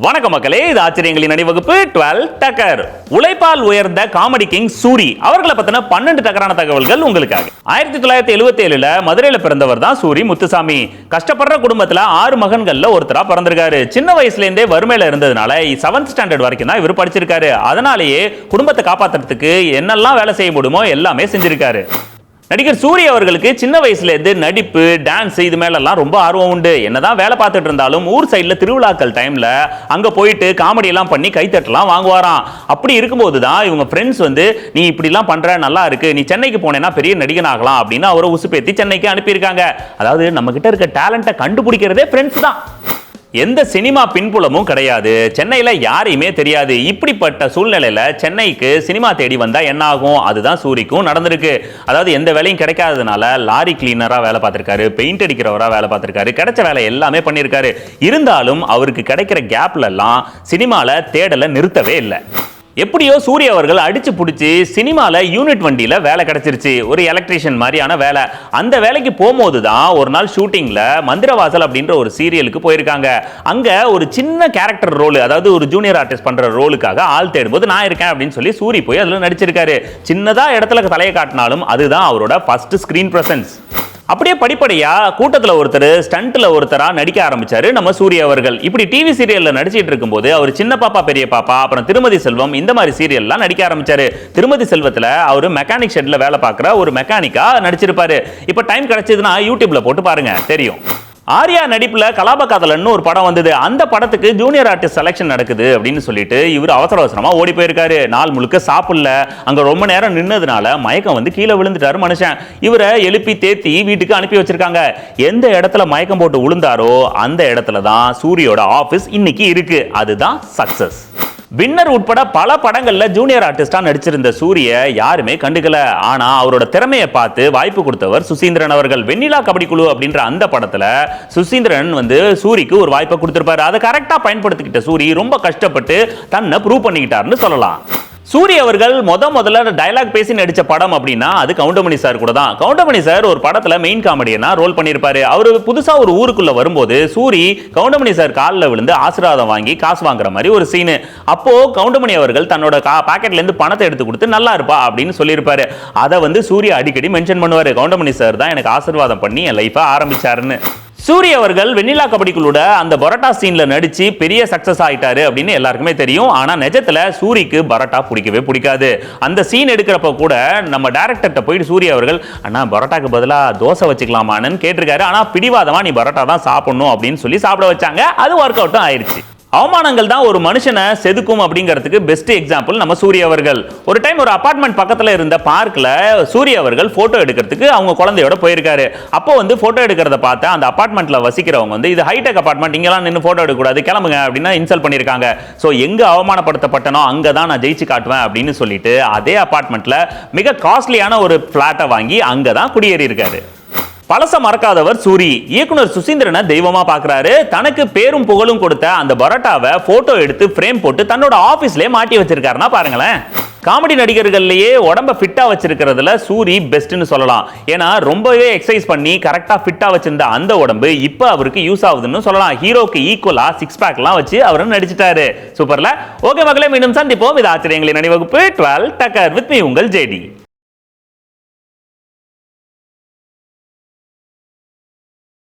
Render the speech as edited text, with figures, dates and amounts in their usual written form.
வணக்க மக்களே, இது ஆச்சரியங்களின் அணிவகுப்பு 12 டக்கர். உழைப்பால் உயர்ந்த காமெடி கிங் சூரி அவர்களை பத்தின 12 டக்கரான தகவல்கள் உங்களுக்காக. 1977ல மதுரையில பிறந்தவர் தான் சூரி முத்துசாமி. கஷ்டப்படுற குடும்பத்துல 6 மகன்கள்ல ஒருத்தரா பிறந்திருக்காரு. சின்ன வயசுல இருந்தே வறுமையில இருந்ததுனால 7th ஸ்டாண்டர்ட் வரைக்கும் தான் இவர் படிச்சிருக்காரு. அதனாலேயே குடும்பத்தை காப்பாத்துறதுக்கு என்னெல்லாம் வேலை செய்ய முடியுமோ எல்லாமே செஞ்சிருக்காரு. நடிகர் சூரி அவர்களுக்கு சின்ன வயசுல இருந்து நடிப்பு, டான்ஸ் இது மேலெல்லாம் ரொம்ப ஆர்வம் உண்டு. என்னதான் வேலை பார்த்துட்டு இருந்தாலும் ஊர் சைட்ல திருவிழாக்கள் டைம்ல அங்க போயிட்டு காமெடி எல்லாம் பண்ணி கைத்தட்டலாம் வாங்குவாராம். அப்படி இருக்கும்போது தான் இவங்க ஃப்ரெண்ட்ஸ் நீ இப்படி எல்லாம் பண்ற, நல்லா இருக்கு, நீ சென்னைக்கு போனேன்னா பெரிய நடிகன் ஆகலாம் அப்படின்னு அவரை உசுப்பேத்தி சென்னைக்கு அனுப்பியிருக்காங்க. அதாவது நம்ம கிட்ட இருக்க டேலண்ட்டை கண்டுபிடிக்கிறதே ஃப்ரெண்ட்ஸ் தான். எந்த சினிமா பின்புலமும் கிடையாது, சென்னையில யாரையுமே தெரியாது. இப்படிப்பட்ட சூழ்நிலையில சென்னைக்கு சினிமா தேடி வந்தா என்ன ஆகும், அதுதான் சூரிக்கும் நடந்திருக்கு. அதாவது எந்த வேலையும் கிடைக்காததுனால லாரி கிளீனரா வேலை பார்த்திருக்காரு, பெயிண்ட் அடிக்கிறவரா வேலை பார்த்திருக்காரு, கிடைச்ச வேலை எல்லாமே பண்ணியிருக்காரு. இருந்தாலும் அவருக்கு கிடைக்கிற கேப்ல எல்லாம் சினிமால தேடலை நிறுத்தவே இல்லை. எப்படியோ சூரிய அவர்கள் அடிச்சு பிடிச்சி சினிமால யூனிட் வண்டியில வேலை கிடைச்சிருச்சு, ஒரு எலக்ட்ரீஷியன் மாதிரியான வேலை. அந்த வேலைக்கு போகும்போது தான் ஒரு நாள் ஷூட்டிங்ல மந்திரவாசல் அப்படின்ற ஒரு சீரியலுக்கு போயிருக்காங்க. அங்க ஒரு சின்ன கேரக்டர் ரோல், அதாவது ஒரு ஜூனியர் ஆர்டிஸ்ட் பண்ற ரோலுக்காக ஆள் தேடும்போது நான் இருக்கேன் அப்படின்னு சொல்லி சூரி போய் அதுல நடிச்சிருக்காரு. சின்னதா இடத்துல தலையை காட்டினாலும் அதுதான் அவரோட ஃபர்ஸ்ட் ஸ்கிரீன் பிரசன்ஸ். அப்படியே படிப்படியா கூட்டத்தில் ஒருத்தர், ஸ்டண்ட்ல ஒருத்தரா நடிக்க ஆரம்பிச்சாரு நம்ம சூரிய அவர்கள். இப்படி டிவி சீரியல்ல நடிச்சிட்டு இருக்கும்போது அவர் சின்ன பாப்பா பெரிய பாப்பா, அப்புறம் திருமதி செல்வம், இந்த மாதிரி சீரியல்லாம் நடிக்க ஆரம்பிச்சாரு. திருமதி செல்வத்துல அவர் மெக்கானிக் ஷெட்ல வேலை பார்க்குற ஒரு மெக்கானிக்கா நடிச்சிருப்பாரு. இப்ப டைம் கிடைச்சதுன்னா யூடியூப்ல போட்டு பாருங்க, தெரியும். ஆர்யா நடிப்புல கலாபகாதலன்னு ஒரு படம் வந்தது. அந்த படத்துக்கு ஜூனியர் ஆர்டிஸ்ட் செலக்ஷன் நடக்குது அப்படின்னு சொல்லிட்டு இவர் அவசர அவசரமா ஓடி போயிருக்காரு. நாள் முழுக்க சாப்பிடல, அங்க ரொம்ப நேரம் நின்னதுனால மயக்கம் கீழே விழுந்துட்டாரு மனுஷன். இவரை எழுப்பி தேத்தி வீட்டுக்கு அனுப்பி வச்சிருக்காங்க. எந்த இடத்துல மயக்கம் போட்டு விழுந்தாரோ அந்த இடத்துல தான் சூரியோட ஆபீஸ் இன்னைக்கு இருக்கு. அதுதான் சக்சஸ். வின்னர் உட்பட பல படங்கள்ல ஜூனியர் ஆர்டிஸ்டா நடிச்சிருந்த சூரிய யாருமே கண்டுக்கல. ஆனா அவரோட திறமையை பார்த்து வாய்ப்பு கொடுத்தவர் சுசீந்திரன் அவர்கள். வெண்ணிலா கபடி குழு அப்படின்ற அந்த படத்துல சுசீந்திரன் சூரிக்கு ஒரு வாய்ப்பை கொடுத்திருப்பாரு. அதை கரெக்டா பயன்படுத்திக்கிட்ட சூரி ரொம்ப கஷ்டப்பட்டு தன்னை ப்ரூவ் பண்ணிக்கிட்டாருன்னு சொல்லலாம். சூரி அவர்கள் முதல்ல டயலாக் பேசி நடிச்ச படம் அப்படின்னா அது கவுண்டமணி சார் கூட தான். கவுண்டமணி சார் ஒரு படத்துல மெயின் காமெடியனா ரோல் பண்ணியிருப்பாரு. அவரு புதுசா ஒரு ஊருக்குள்ள வரும்போது சூரி கவுண்டமணி சார் காலில் விழுந்து ஆசீர்வாதம் வாங்கி காசு வாங்குற மாதிரி ஒரு சீனு. அப்போ கவுண்டமணி அவர்கள் தன்னோட பாக்கெட்ல இருந்து பணத்தை எடுத்து கொடுத்து நல்லா இருப்பா அப்படின்னு சொல்லியிருப்பாரு. அதை சூரிய அடிக்கடி மென்ஷன் பண்ணுவாரு. கவுண்டமணி சார் தான் எனக்கு ஆசீர்வாதம் பண்ணி என் லைஃபை ஆரம்பிச்சாருன்னு. சூரிய அவர்கள் வெண்ணிலா கபடி குழுட அந்த பரோட்டா சீன்ல நடிச்சு பெரிய சக்சஸ் ஆயிட்டாரு அப்படின்னு எல்லாருக்குமே தெரியும். ஆனா நிஜத்துல சூரிக்கு பரோட்டா பிடிக்கவே பிடிக்காது. அந்த சீன் எடுக்கிறப்ப கூட நம்ம டைரக்டர்கிட்ட போயிட்டு சூரிய அவர்கள், அண்ணா பரோட்டாக்கு பதிலா தோசை வச்சுக்கலாமான்னு கேட்டிருக்காரு. ஆனா பிடிவாதமா நீ பரோட்டா தான் சாப்பிடணும் அப்படின்னு சொல்லி சாப்பிட வச்சாங்க. அது ஒர்க் அவுட்டும் ஆயிடுச்சு. அவமானங்கள் தான் ஒரு மனுஷனை செதுக்கும் அப்படிங்கிறதுக்கு பெஸ்ட் எக்ஸாம்பிள் நம்ம சூரிய அவர்கள். ஒரு டைம் ஒரு அபார்ட்மெண்ட் பக்கத்துல இருந்த பார்க்ல சூரிய அவர்கள் போட்டோ எடுக்கிறதுக்கு அவங்க குழந்தையோட போயிருக்காரு. அப்போ போட்டோ எடுக்கிறத பார்த்து அந்த அபார்ட்மெண்ட்ல வசிக்கிறவங்க இது ஹைடெக் அபார்ட்மெண்ட், இங்கெல்லாம் நின்று போட்டோ எடுக்கக்கூடாது, கிளம்புங்க அப்படின்னு இன்சல்ட் பண்ணியிருக்காங்க. ஸோ எங்க அவமானப்படுத்தப்பட்டனோ அங்கே தான் நான் ஜெயிச்சு காட்டுவேன் அப்படின்னு சொல்லிட்டு அதே அபார்ட்மெண்ட்ல மிக காஸ்ட்லியான ஒரு பிளாட்டை வாங்கி அங்கே தான் குடியேறி இருக்காரு. பழச மறக்காதவர் சூரி. இயக்குனர் சுசீந்திரனை தெய்வமா பார்க்கிறாரு. தனக்கு பேரும் புகழும் கொடுத்த அந்த பரோட்டாவை போட்டோ எடுத்து ஃப்ரேம் போட்டு தன்னோட ஆபீஸ்லயே மாட்டி வச்சிருக்காருன்னா பாருங்களேன். காமெடி நடிகர்கள்லயே உடம்ப ஃபிட்டா வச்சிருக்கிறதுல சூரி பெஸ்ட்னு சொல்லலாம். ஏன்னா ரொம்பவே எக்ஸசைஸ் பண்ணி கரெக்டா ஃபிட்டா வச்சிருந்த அந்த உடம்பு இப்ப அவருக்கு யூஸ் ஆகுதுன்னு சொல்லலாம். ஹீரோக்கு ஈக்குவலா 6 பேக்லாம் வச்சு அவரு நடிச்சிட்டாரு. சூப்பர்ல. ஓகே மக்களே, மீண்டும் சந்திப்போம். இது ஆச்சரியங்களின் அணிவகுப்பு 12 டக்கர் வித் மீ உங்கள் ஜேடி.